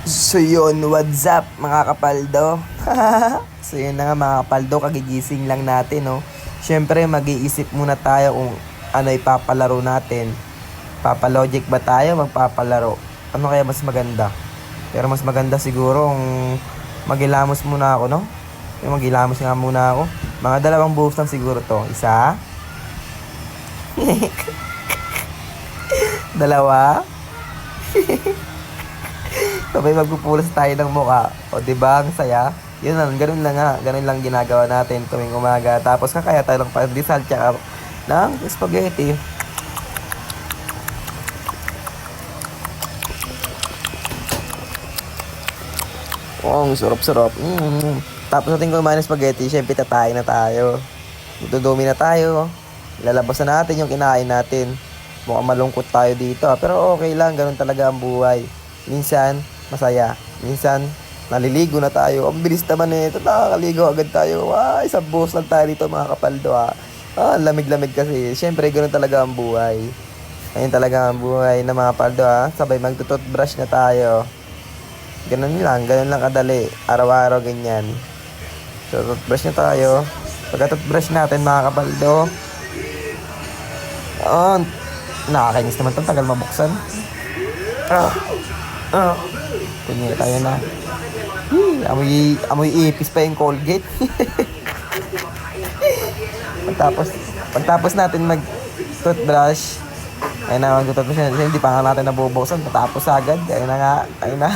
So yun, what's up mga kapaldo? So yun na nga mga kapaldo, kagigising lang natin, no? Siyempre mag-iisip muna tayo kung ano ipapalaro natin. Papalogic ba tayo, magpapalaro? Ano kaya mas maganda? Pero mas maganda siguro kung magilamos muna ako, no? Yung magilamos nga muna ako. Mga dalawang buhos lang siguro to. Isa. Dalawa. Sabay magpupulas tayo ng mukha. O diba, ang saya? Yun lang, ganun lang nga. Ganun lang ginagawa natin tuwing umaga. Tapos kakaya tayo ng pandesal tsaka ng spaghetti. Oh, ang sarap-sarap. Tapos natin kumain ng spaghetti, syempre tatayin na tayo. Dudumi na tayo. Lalabas na natin yung kinain natin. Mukhang malungkot tayo dito. Pero okay lang, ganun talaga ang buhay. Minsan, masaya. Minsan, naliligo na tayo. Ang bilis naman ito. Nakakaligo agad tayo. Ay, sa bus lang tayo dito mga kapaldo ha. Ang lamig-lamig kasi. Siyempre, ganun talaga ang buhay. Ayun talaga ang buhay ng mga paldo ha. Sabay magtututbrush na tayo. Ganun lang kadali. Araw-araw ganyan. So, toothbrush na tayo. Pagka-toothbrush natin mga kapaldo. Oh, nakakainis naman ito. Tagal mabuksan. Kunya tayo na. Amoy ipis pa yung Colgate. Pagtapos natin mag-toothbrush, ayun na, mag-toothbrush na. Hindi pa nga natin nabubuksan. Patapos agad. Ayun na nga. Ayun na.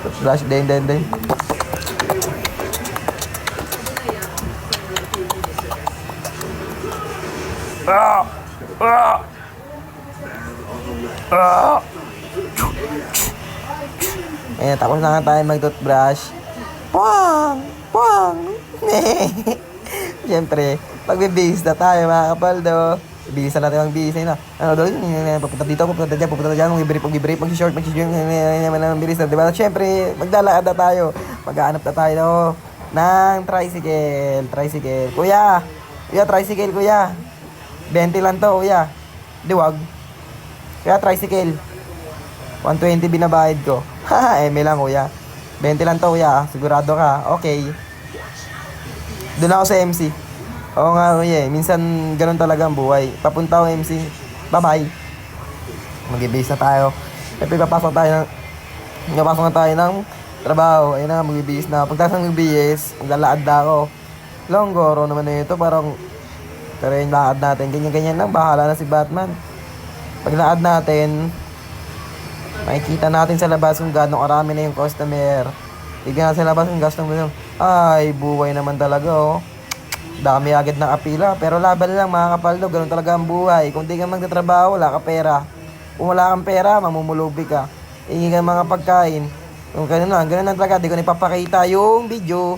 Toothbrush din. Ayun, tapos na nga tayo mag-toothbrush. Puwang! Puwang! Siyempre, magbibihis na tayo mga kapaldo. Bihisan natin ang bihis. Ano doon? Papunta dito, papunta dyan. Mag-brief, mag-short, bilis na. Diba? Siyempre, maglalakad na tayo. Maghahanap na tayo ng tricycle. Kuya, tricycle, kuya. 20 lang to, kuya. Diwag. Kaya tricycle. 120 binabayad ko. Haha, eme lang, kuya. 20 lang to, kuya. Sigurado ka. Okay. Doon ako sa MC. Oo nga, kuya. Minsan, ganun talaga ang buhay. Papunta ako MC. Bye-bye. Mag-i-base na tayo. Siyempre, papasok na tayo ng trabaho. Ayun na, mag-i-base na. Pagtas ng BS, maglalakad na ako. Longgoro naman na ito. Parang, pero yung lakad natin, ganyan-ganyan lang. Bahala na si Batman. Paglakad natin, makikita natin sa labas kung gano'ng karami na yung customer. Tignan natin sa labas kung customer. Ay, buhay naman talaga, oh. Dami agad ng apila. Pero laban lang, mga kapaldo. Ganun talaga ang buhay. Kung di ka magtatrabaho, wala ka pera. Kung wala kang pera, mamumulubi ka. Hingi ka ng mga pagkain. Kung ganun lang talaga. Di ko na ipapakita yung video.